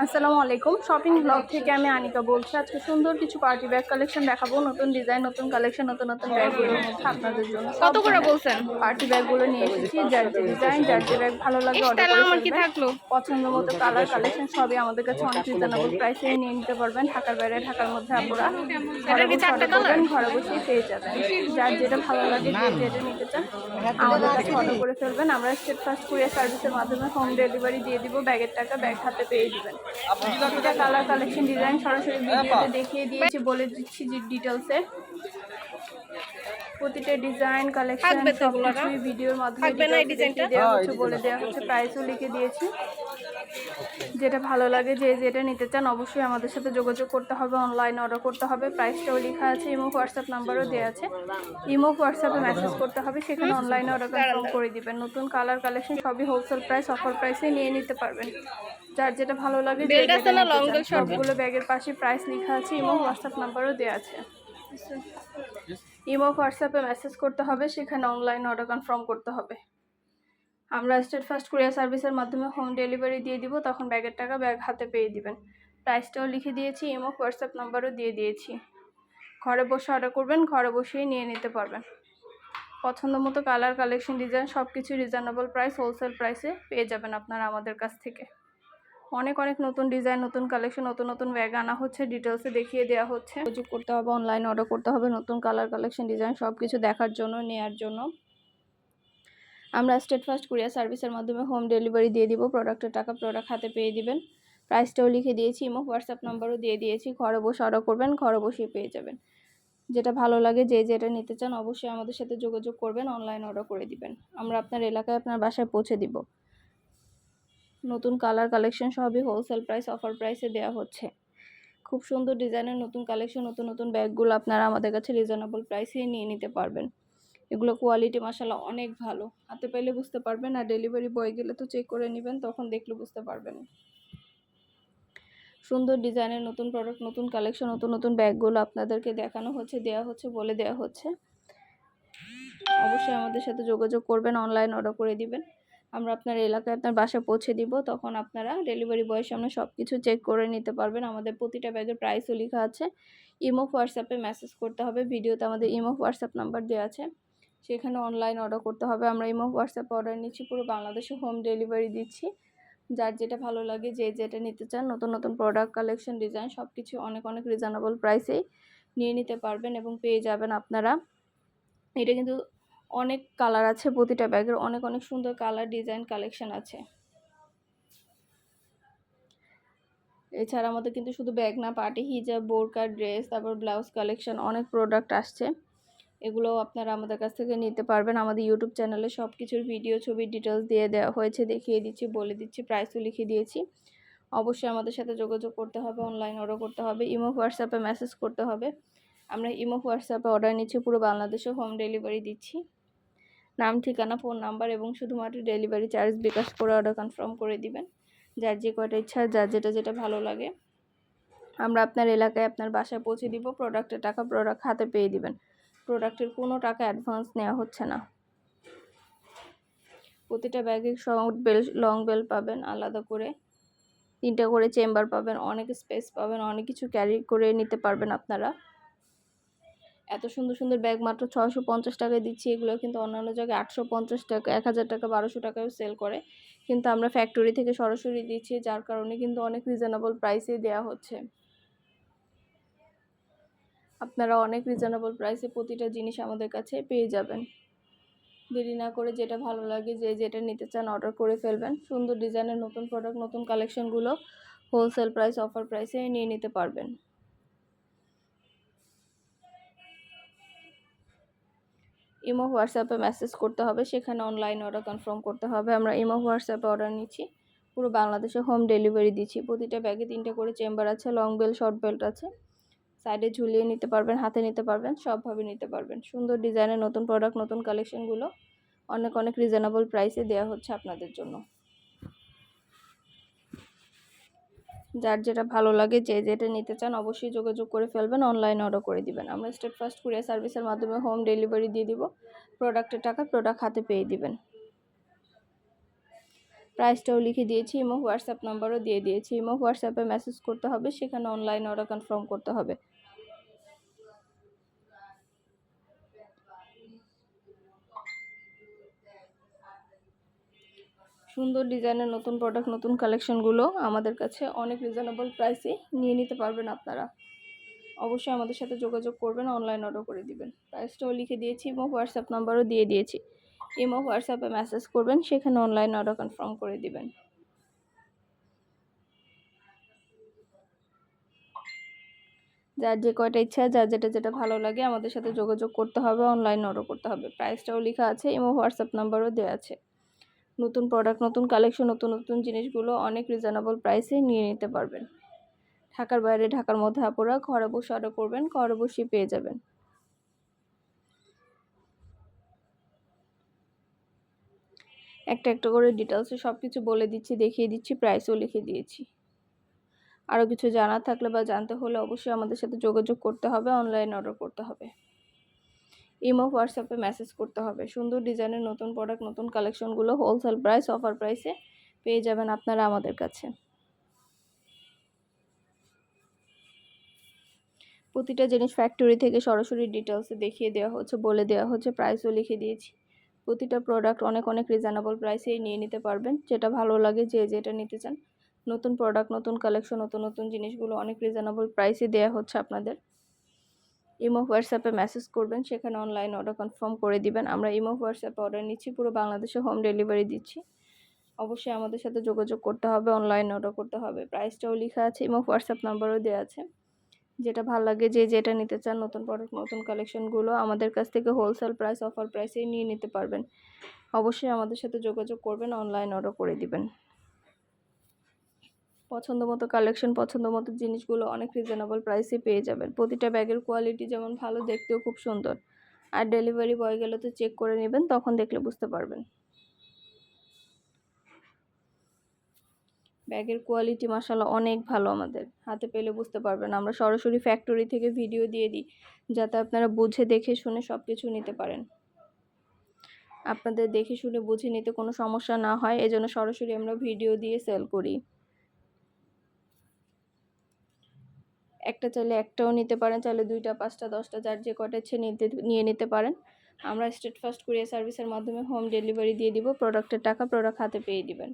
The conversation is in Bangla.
আসসালামু আলাইকুম। শপিং ব্লগ থেকে আমি আনিকা বলছি। আজকে সুন্দর কিছু পার্টি ব্যাগ কালেকশন দেখাবো। নতুন ডিজাইন, নতুন কালেকশন, নতুন নতুন ব্যাগগুলোর মধ্যে আপনাদের জন্য কত করে বলছেন? পার্টি ব্যাগগুলো নিয়ে এসেছি। যার যে ডিজাইন, যার যে ব্যাগ ভালো লাগে অর্ডার করে আমার কি ফেলবেন। থাকলো? পছন্দ মতো কালার কালেকশন সবই আমাদের কাছে অনেক রিজনেবল প্রাইসে নিয়ে নিতে পারবেন। ঢাকার বাইরে, ঢাকার মধ্যে আপনারা ঘরে বসে অর্ডার করবেন, ঘরে বসেই পেয়ে যাবেন। যার যেটা ভালো লাগে, যে যেটা নিতে চান আমাদের কাছে অর্ডার করে ফেলবেন। আমরা স্টেট ফার্স্ট কুরিয়ার সার্ভিসের মাধ্যমে হোম ডেলিভারি দিয়ে দিব। ব্যাগের টাকা ব্যাগ হাতে পেয়ে দিবেন। প্রতিটা কালার কালেকশন ডিজাইন সরাসরি ভিডিওতে দেখিয়ে দিয়েছি, বলে দিচ্ছি যে ডিটেলসে প্রতিটা ডিজাইন কালেকশন সবকিছুই ভিডিওর মাধ্যমে দেখিয়ে দেওয়া হচ্ছে, বলে দেওয়া হচ্ছে, প্রাইসও লিখে দিয়েছি। যেটা ভালো লাগে, যে যেটা নিতে চান অবশ্যই আমাদের সাথে যোগাযোগ করতে হবে, অনলাইনে অর্ডার করতে হবে। প্রাইসটাও লেখা আছে, ইমো হোয়াটসঅ্যাপ নাম্বারও দেওয়া আছে। ইমো হোয়াটসঅ্যাপে মেসেজ করতে হবে, সেখানে অনলাইনে অর্ডার কনফার্ম করে দিবেন। নতুন কালার কালেকশন সবই হোলসেল প্রাইস, অফার প্রাইসে নিয়ে নিতে পারবেন। যার যেটা ভালো লাগে, সবগুলো ব্যাগের পাশে প্রাইস লেখা আছে। ইমো হোয়াটসঅ্যাপ নাম্বারও দেওয়া আছে। ইমো হোয়াটসঅ্যাপে মেসেজ করতে হবে, সেখানে অনলাইন অর্ডার কনফার্ম করতে হবে। আমরা স্টেট ফার্স্ট কুরিয়ার সার্ভিসের মাধ্যমে হোম ডেলিভারি দিয়ে দিব, তখন ব্যাগের টাকা ব্যাগ হাতে পেয়ে দিবেন। প্রাইসটাও লিখে দিয়েছি, ইমো হোয়াটসঅ্যাপ নাম্বারও দিয়ে দিয়েছি। ঘরে বসে অর্ডার করবেন, ঘরে বসেই নিয়ে নিতে পারবেন। পছন্দ মতো কালার কালেকশন ডিজাইন সব কিছু রিজনেবল প্রাইস, হোলসেল প্রাইসে পেয়ে যাবেন আপনারা আমাদের কাছ থেকে। অনেক অনেক নতুন ডিজাইন, নতুন কালেকশন, নতুন নতুন ব্যাগ আনা হচ্ছে, ডিটেলসে দেখিয়ে দেওয়া হচ্ছে। যোগাযোগ করতে হবে, অনলাইনে অর্ডার করতে হবে নতুন কালার কালেকশন ডিজাইন সব কিছু দেখার জন্য, নেয়ার জন্য। আমরা স্টেট ফার্স্ট কুরিয়ার সার্ভিসের মাধ্যমে হোম ডেলিভারি দিয়ে দিব। প্রোডাক্টের টাকা প্রোডাক্ট হাতে পেয়ে দিবেন। প্রাইসটাও লিখে দিয়েছি, ইমো হোয়াটসঅ্যাপ নাম্বারও দিয়ে দিয়েছি। ঘরে বসে অর্ডার করবেন, ঘরে বসেই পেয়ে যাবেন। যেটা ভালো লাগে, যে যেটা নিতে চান অবশ্যই আমাদের সাথে যোগাযোগ করবেন, অনলাইন অর্ডার করে দিবেন। আমরা আপনার এলাকায়, আপনার বাসায় পৌঁছে দিব। নতুন কালার কালেকশন সবই হোলসেল প্রাইস, অফার প্রাইসে দেওয়া হচ্ছে। খুব সুন্দর ডিজাইনের নতুন কালেকশন, নতুন নতুন ব্যাগগুলো আপনারা আমাদের কাছে রিজনেবল প্রাইসেই নিয়ে নিতে পারবেন। এগুলো কোয়ালিটি মাশাআল্লাহ অনেক ভালো, হাতে পেলে বুঝতে পারবেন। আর ডেলিভারি বয় গেলে তো চেক করে নেবেন, তখন দেখলে বুঝতে পারবেন। সুন্দর ডিজাইনের নতুন প্রোডাক্ট, নতুন কালেকশন, নতুন নতুন ব্যাগগুলো আপনাদেরকে দেখানো হচ্ছে, দেওয়া হচ্ছে, বলে দেওয়া হচ্ছে। অবশ্যই আমাদের সাথে যোগাযোগ করবেন, অনলাইন অর্ডার করে দিবেন। আমরা আপনার এলাকায়, আপনার বাসায় পৌঁছে দিব, তখন আপনারা ডেলিভারি বয়ের সামনে সব কিছু চেক করে নিতে পারবেন। আমাদের প্রতিটা ব্যাগের প্রাইসও লেখা আছে। ইমো হোয়াটসঅ্যাপে মেসেজ করতে হবে, ভিডিওতে আমাদের ইমো হোয়াটসঅ্যাপ নাম্বার দেওয়া আছে, সেখানে অনলাইন অর্ডার করতে হবে। আমরা ইমো হোয়াটসঅ্যাপে অর্ডার নিচ্ছি, পুরো বাংলাদেশে হোম ডেলিভারি দিচ্ছি। যার যেটা ভালো লাগে, যে যেটা নিতে চান নতুন নতুন প্রোডাক্ট কালেকশন ডিজাইন সব কিছু অনেক অনেক রিজনেবল প্রাইসেই নিয়ে নিতে পারবেন এবং পেয়ে যাবেন আপনারা। এটা কিন্তু অনেক কালার আছে, প্রতিটা ব্যাগের অনেক অনেক সুন্দর কালার ডিজাইন কালেকশন আছে। এছাড়া আমাদের কিন্তু শুধু ব্যাগ না, পার্টি হিজাব, বোরকা, ড্রেস, তারপর ব্লাউজ কালেকশন অনেক প্রোডাক্ট আসছে। এগুলোও আপনারা আমাদের কাছ থেকে নিতে পারবেন। আমাদের ইউটিউব চ্যানেলে সব কিছুর ভিডিও, ছবির ডিটেলস দিয়ে দেওয়া হয়েছে, দেখিয়ে দিচ্ছি, বলে দিচ্ছি, প্রাইসও লিখে দিয়েছি। অবশ্যই আমাদের সাথে যোগাযোগ করতে হবে, অনলাইন অর্ডার করতে হবে, ইমো হোয়াটসঅ্যাপে মেসেজ করতে হবে। আমরা ইমো হোয়াটসঅ্যাপে অর্ডার নিচ্ছি, পুরো বাংলাদেশে হোম ডেলিভারি দিচ্ছি। নাম, ঠিকানা, ফোন নাম্বার এবং শুধুমাত্র ডেলিভারি চার্জ বিকাশ করে অর্ডার কনফার্ম করে দিবেন। যার যে কয়টা ইচ্ছা, যার যেটা যেটা ভালো লাগে আমরা আপনার এলাকায়, আপনার বাসায় পৌঁছে দিব। প্রোডাক্টের টাকা প্রোডাক্ট হাতে পেয়ে দিবেন। প্রোডাক্টের কোনো টাকা অ্যাডভান্স নেওয়া হচ্ছে না। প্রতিটা ব্যাগে শর্ট বেল, লং বেল পাবেন আলাদা করে, 3টা করে চেম্বার পাবেন, অনেক স্পেস পাবেন, অনেক কিছু ক্যারি করে নিতে পারবেন আপনারা। এত সুন্দর সুন্দর ব্যাগ মাত্র 650 টাকায় দিচ্ছি। এগুলো কিন্তু অন্যান্য জায়গায় 850 টাকা, 1000 টাকা, 1200 টাকায়ও সেল করে, কিন্তু আমরা ফ্যাক্টরি থেকে সরাসরি দিচ্ছি, যার কারণে কিন্তু অনেক রিজনেবল প্রাইসে দেওয়া হচ্ছে। আপনারা অনেক রিজনেবল প্রাইসে প্রতিটা জিনিস আমাদের কাছে পেয়ে যাবেন। দেরি না করে, যেটা ভালো লাগে, যে যেটা নিতে চান অর্ডার করে ফেলবেন। সুন্দর ডিজাইনের নতুন প্রোডাক্ট, নতুন কালেকশনগুলো হোলসেল প্রাইস, অফার প্রাইসে নিয়ে নিতে পারবেন। ইমো হোয়াটসঅ্যাপে মেসেজ করতে হবে, সেখানে অনলাইন অর্ডার কনফার্ম করতে হবে। আমরা ইমো হোয়াটসঅ্যাপে অর্ডার নিচ্ছি, পুরো বাংলাদেশে হোম ডেলিভারি দিচ্ছি। প্রতিটা ব্যাগে 3টা করে চেম্বার আছে, লং বেল্ট, শর্ট বেল্ট আছে, সাইডে ঝুলিয়ে নিতে পারবেন, হাতে নিতে পারবেন, সবভাবে নিতে পারবেন। সুন্দর ডিজাইনের নতুন প্রোডাক্ট, নতুন কালেকশনগুলো অনেক অনেক রিজনেবল প্রাইসে দেওয়া হচ্ছে আপনাদের জন্য। যার যেটা ভালো লাগে, যে যেটা নিতে চান অবশ্যই যোগাযোগ করে ফেলবেন, অনলাইন অর্ডার করে দিবেন। আমরা স্টেট ফার্স্ট কুরিয়ার সার্ভিসের মাধ্যমে হোম ডেলিভারি দিয়ে দিব। প্রোডাক্টের টাকা প্রোডাক্ট হাতে পেয়ে দিবেন। প্রাইসটাও লিখে দিয়েছি, ইমো হোয়াটসঅ্যাপ নাম্বারও দিয়ে দিয়েছি। ইমো হোয়াটসঅ্যাপে মেসেজ করতে হবে, সেখানে অনলাইন অর্ডার কনফার্ম করতে হবে। সুন্দর ডিজাইনের নতুন প্রোডাক্ট, নতুন কালেকশনগুলো আমাদের কাছে অনেক রিজনেবল প্রাইসে নিয়ে নিতে পারবেন আপনারা। অবশ্যই আমাদের সাথে যোগাযোগ করবেন, অনলাইন অর্ডার করে দিবেন। প্রাইসটাও লিখে দিয়েছি, ইমো হোয়াটসঅ্যাপ নাম্বারও দিয়ে দিয়েছি। ইমো হোয়াটসঅ্যাপে মেসেজ করবেন, সেখানে অনলাইন অর্ডার কনফার্ম করে দিবেন। যার যে কয়টা ইচ্ছা, যার যেটা যেটা ভালো লাগে আমাদের সাথে যোগাযোগ করতে হবে, অনলাইন অর্ডার করতে হবে। প্রাইসটাও লেখা আছে, ইমো হোয়াটসঅ্যাপ নাম্বারও দেওয়া আছে। নতুন প্রোডাক্ট, নতুন কালেকশন, নতুন নতুন জিনিসগুলো অনেক রিজনেবল প্রাইসে নিয়ে নিতে পারবেন। ঢাকার বাইরে, ঢাকার মধ্যে আপুরা ঘরে বসে অর্ডার করবেন, ঘরে বসেই পেয়ে যাবেন। একটা একটা করে ডিটেলসে সব কিছু বলে দিচ্ছি, দেখিয়ে দিচ্ছি, প্রাইসও লিখে দিয়েছি। আরও কিছু জানার থাকলে বা জানতে হলে অবশ্যই আমাদের সাথে যোগাযোগ করতে হবে, অনলাইন অর্ডার করতে হবে। ইমো হোয়াটসঅ্যাপে মেসেজ করতে হবে। সুন্দর ডিজাইনের নতুন প্রোডাক্ট, নতুন কালেকশনগুলো হোলসেল প্রাইস, অফার প্রাইসে পেয়ে যাবেন আপনারা আমাদের কাছে। প্রতিটা জিনিস ফ্যাক্টরি থেকে সরাসরি ডিটেলসে দেখিয়ে দেওয়া হচ্ছে, বলে দেওয়া হচ্ছে, প্রাইসও লিখে দিয়েছি। প্রতিটা প্রোডাক্ট অনেক অনেক রিজনেবল প্রাইসেই নিয়ে নিতে পারবেন, যেটা ভালো লাগে, যে যেটা নিতে চান। নতুন প্রোডাক্ট, নতুন কালেকশন, নতুন নতুন জিনিসগুলো অনেক রিজনেবল প্রাইসে দেওয়া হচ্ছে আপনাদের। ইমো হোয়াটসঅ্যাপে মেসেজ করবেন, সেখানে অনলাইন অর্ডার কনফার্ম করে দিবেন। আমরা ইমো হোয়াটসঅ্যাপে অর্ডার নিচ্ছি, পুরো বাংলাদেশে হোম ডেলিভারি দিচ্ছি। অবশ্যই আমাদের সাথে যোগাযোগ করতে হবে, অনলাইন অর্ডার করতে হবে। প্রাইসটাও লেখা আছে, ইমো হোয়াটসঅ্যাপ নাম্বারও দেওয়া আছে। যেটা ভালো লাগে, যে যেটা নিতে চান, নতুন প্রোডাক্ট, নতুন কালেকশনগুলো আমাদের কাছ থেকে হোলসেল প্রাইস, অফার প্রাইসেই নিয়ে নিতে পারবেন। অবশ্যই আমাদের সাথে যোগাযোগ করবেন, অনলাইন অর্ডার করে দিবেন। পছন্দ মতো কালেকশন, পছন্দ মতো জিনিসগুলো অনেক রিজনেবল প্রাইসে পেয়ে যাবেন। প্রতিটা ব্যাগের কোয়ালিটি যেমন ভালো, দেখতেও খুব সুন্দর। আর ডেলিভারি বয় গেলে তো চেক করে নেবেন, তখন দেখলে বুঝতে পারবেন। ব্যাগের কোয়ালিটি মাশাআল্লাহ অনেক ভালো, আমাদের হাতে পেলে বুঝতে পারবেন। আমরা সরাসরি ফ্যাক্টরি থেকে ভিডিও দিয়ে দিই, যাতে আপনারা বুঝে দেখে শুনে সব কিছু নিতে পারেন। আপনাদের দেখে শুনে বুঝে নিতে কোনো সমস্যা না হয়, এজন্য সরাসরি আমরা ভিডিও দিয়ে সেল করি। একটা চাইলে একটাও নিতে পারেন, চাইলে 2টা, 5টা, 10টা, যার যে কটা ইচ্ছে নিয়ে নিতে পারেন। আমরা স্টেট ফার্স্ট কুরিয়ার সার্ভিসের মাধ্যমে হোম ডেলিভারি দিয়ে দিব। প্রোডাক্টের টাকা প্রোডাক্ট হাতে পেয়ে দিবেন।